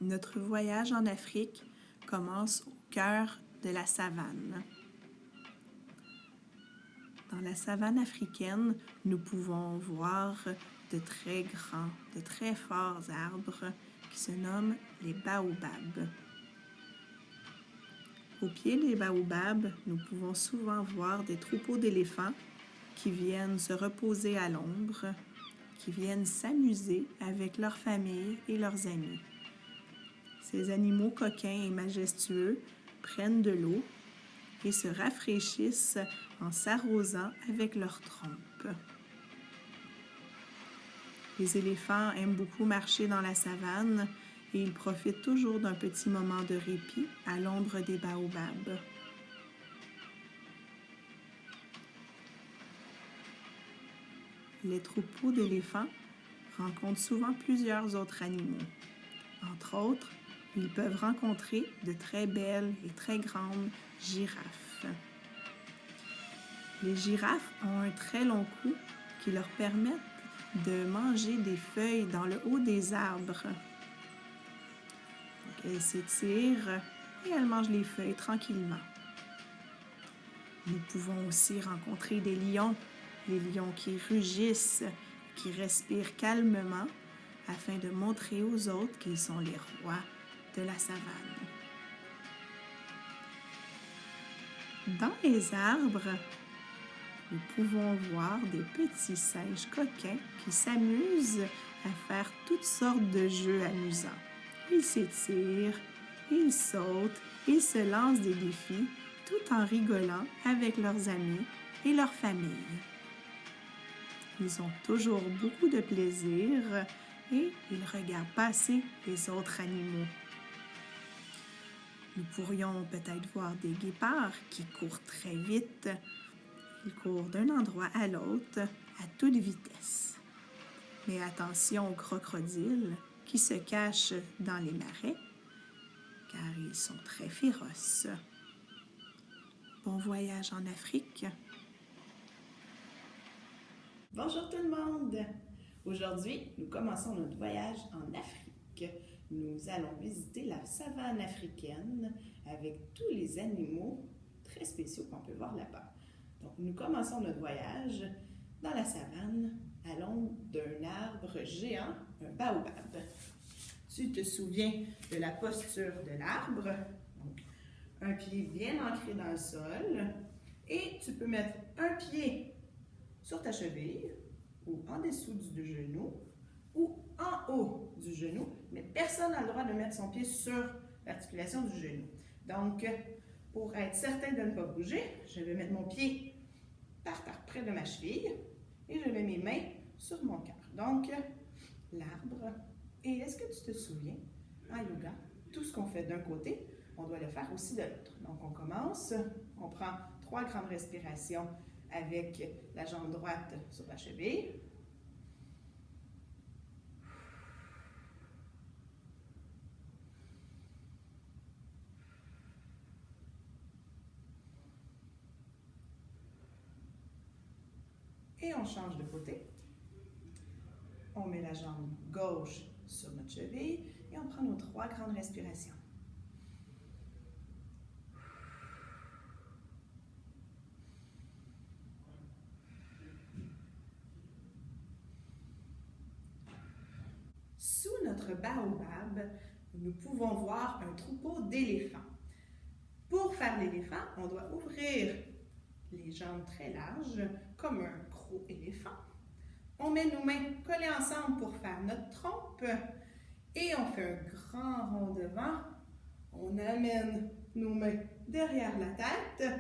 Notre voyage en Afrique commence au cœur de la savane. Dans la savane africaine, nous pouvons voir de très grands, de très forts arbres qui se nomment les baobabs. Au pied des baobabs, nous pouvons souvent voir des troupeaux d'éléphants qui viennent se reposer à l'ombre, qui viennent s'amuser avec leurs familles et leurs amis. Ces animaux coquins et majestueux prennent de l'eau et se rafraîchissent en s'arrosant avec leurs trompes. Les éléphants aiment beaucoup marcher dans la savane et ils profitent toujours d'un petit moment de répit à l'ombre des baobabs. Les troupeaux d'éléphants rencontrent souvent plusieurs autres animaux. Entre autres, ils peuvent rencontrer de très belles et très grandes girafes. Les girafes ont un très long cou qui leur permet de manger des feuilles dans le haut des arbres. Donc, elles s'étirent et elles mangent les feuilles tranquillement. Nous pouvons aussi rencontrer des lions, les lions qui rugissent, qui respirent calmement afin de montrer aux autres qu'ils sont les rois de la savane. Dans les arbres, nous pouvons voir des petits singes coquins qui s'amusent à faire toutes sortes de jeux amusants. Ils s'étirent, ils sautent, ils se lancent des défis tout en rigolant avec leurs amis et leur famille. Ils ont toujours beaucoup de plaisir et ils regardent passer les autres animaux. Nous pourrions peut-être voir des guépards qui courent très vite. Ils courent d'un endroit à l'autre à toute vitesse. Mais attention aux crocodiles qui se cachent dans les marais car ils sont très féroces. Bon voyage en Afrique! Bonjour tout le monde! Aujourd'hui, nous commençons notre voyage en Afrique. Nous allons visiter la savane africaine avec tous les animaux très spéciaux qu'on peut voir là-bas. Donc, nous commençons notre voyage dans la savane à l'ombre d'un arbre géant, un baobab. Tu te souviens de la posture de l'arbre, donc un pied bien ancré dans le sol, et tu peux mettre un pied sur ta cheville ou en dessous du genou ou en haut du genou, mais personne n'a le droit de mettre son pied sur l'articulation du genou. Donc, pour être certain de ne pas bouger, je vais mettre mon pied par terre près de ma cheville et je mets mes mains sur mon cœur. Donc, l'arbre. Et est-ce que tu te souviens, en yoga, tout ce qu'on fait d'un côté, on doit le faire aussi de l'autre. Donc, on commence, on prend 3 grandes respirations avec la jambe droite sur la cheville. Et on change de côté. On met la jambe gauche sur notre cheville et on prend nos 3 grandes respirations. Sous notre baobab, nous pouvons voir un troupeau d'éléphants. Pour faire l'éléphant, on doit ouvrir les jambes très larges, comme un gros éléphant. On met nos mains collées ensemble pour faire notre trompe et on fait un grand rond devant. On amène nos mains derrière la tête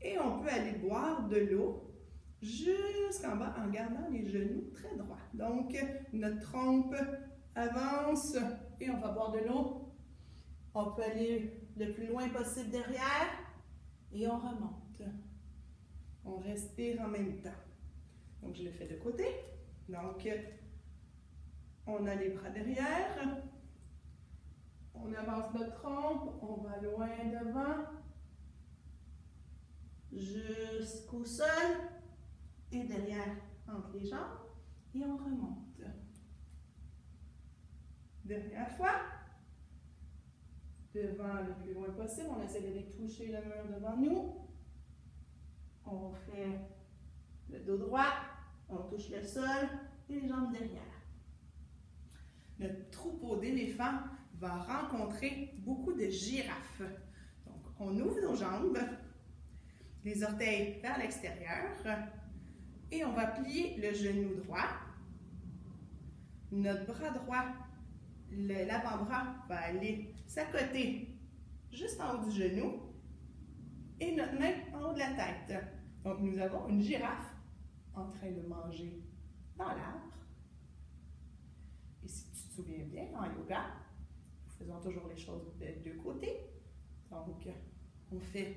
et on peut aller boire de l'eau jusqu'en bas en gardant les genoux très droits. Donc, notre trompe avance et on va boire de l'eau. On peut aller le plus loin possible derrière et on remonte. On respire en même temps. Donc, je le fais de côté. Donc, on a les bras derrière. On avance notre trompe. On va loin devant. Jusqu'au sol. Et derrière, entre les jambes. Et on remonte. Dernière fois. devant le plus loin possible. On essaie d'aller toucher le mur devant nous. On fait le dos droit, on touche le sol et les jambes derrière. Notre troupeau d'éléphants va rencontrer beaucoup de girafes. Donc, on ouvre nos jambes, les orteils vers l'extérieur et on va plier le genou droit. Notre bras droit, l'avant-bras va aller s'accoter juste en haut du genou et notre main en haut de la tête. Donc, nous avons une girafe en train de manger dans l'arbre. Et si tu te souviens bien, en yoga, nous faisons toujours les choses de deux côtés. Donc, on fait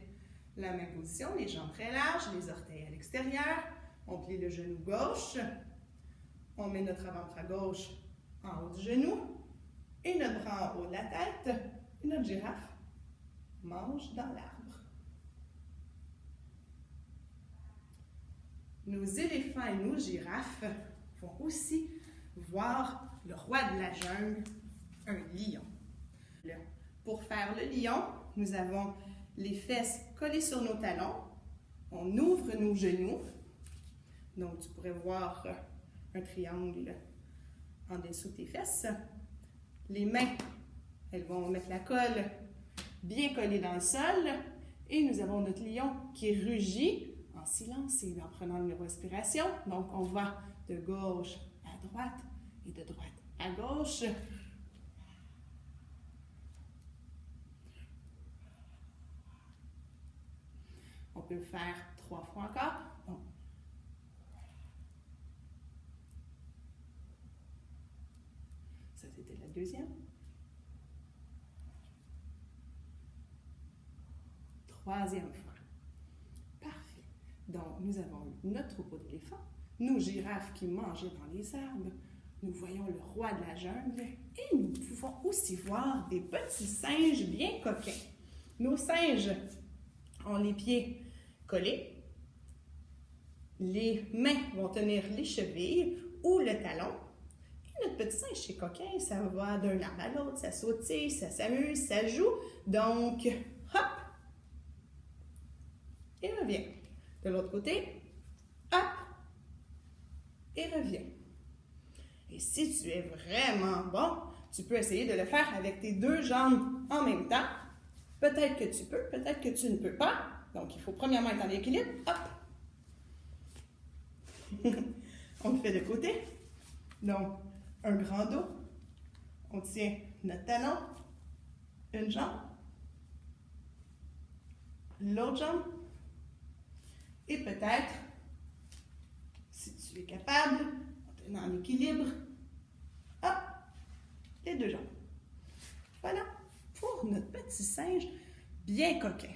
la même position, les jambes très larges, les orteils à l'extérieur. On plie le genou gauche. On met notre avant-bras gauche en haut du genou et notre bras en haut de la tête. Et notre girafe mange dans l'arbre. Nos éléphants et nos girafes vont aussi voir le roi de la jungle, un lion. Pour faire le lion, nous avons les fesses collées sur nos talons. On ouvre nos genoux. Donc, tu pourrais voir un triangle en dessous de tes fesses. Les mains, elles vont mettre la colle bien collée dans le sol. Et nous avons notre lion qui rugit en silence et en prenant une respiration. Donc, on va de gauche à droite et de droite à gauche. On peut le faire 3 fois encore. Donc, ça, c'était la deuxième. Troisième fois. Parfait. Donc, nous avons notre troupeau d'éléphants, nos girafes qui mangeaient dans les arbres. Nous voyons le roi de la jungle et nous pouvons aussi voir des petits singes bien coquins. Nos singes ont les pieds collés. Les mains vont tenir les chevilles ou le talon. Et notre petit singe, c'est coquin, ça va d'un arbre à l'autre, ça sautille, ça s'amuse, ça joue. Donc, hop! Et revient. De l'autre côté, hop! Et revient. Et si tu es vraiment bon, tu peux essayer de le faire avec tes deux jambes en même temps. Peut-être que tu peux, peut-être que tu ne peux pas. Donc, il faut premièrement être en équilibre. Hop! On le fait de côté. Donc, un grand dos. On tient notre talon, une jambe, l'autre jambe. Et peut-être, si tu es capable, en tenant en équilibre, hop, les deux jambes. Voilà, pour notre petit singe bien coquin.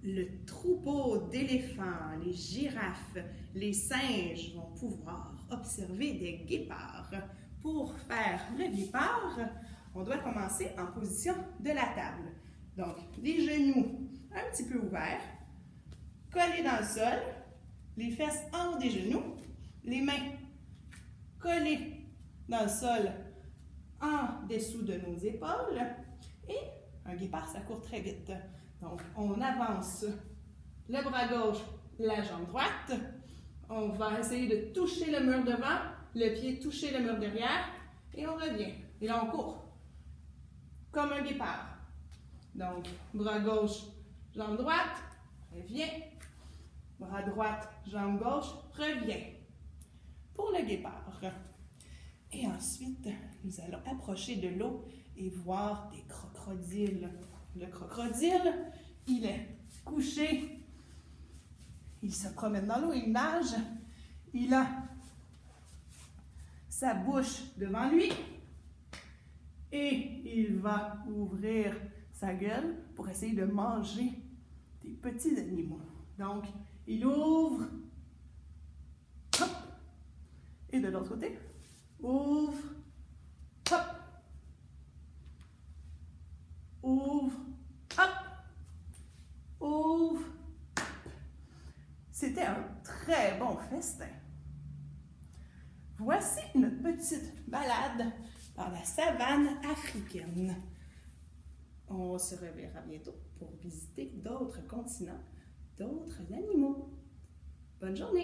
Le troupeau d'éléphants, les girafes, les singes vont pouvoir observer des guépards. Pour faire le guépard, on doit commencer en position de la table. Donc, les genoux un petit peu ouverts, collés dans le sol, les fesses en haut des genoux, les mains collées dans le sol en dessous de nos épaules. Et un guépard, ça court très vite. Donc, on avance le bras gauche, la jambe droite. On va essayer de toucher le mur devant, le pied toucher le mur derrière, et on revient. Et là, on court, comme un guépard. Donc, bras gauche, jambe droite, revient. Bras droite, jambe gauche, revient. Pour le guépard. Et ensuite, nous allons approcher de l'eau et voir des crocodiles. Le crocodile, il est couché, il se promène dans l'eau, il nage, il a sa bouche devant lui et il va ouvrir sa gueule pour essayer de manger des petits animaux. Donc, il ouvre, hop, et de l'autre côté, ouvre, hop, ouvre, hop, ouvre. C'était un très bon festin. Voici notre petite balade dans la savane africaine. On se reverra bientôt pour visiter d'autres continents, d'autres animaux. Bonne journée!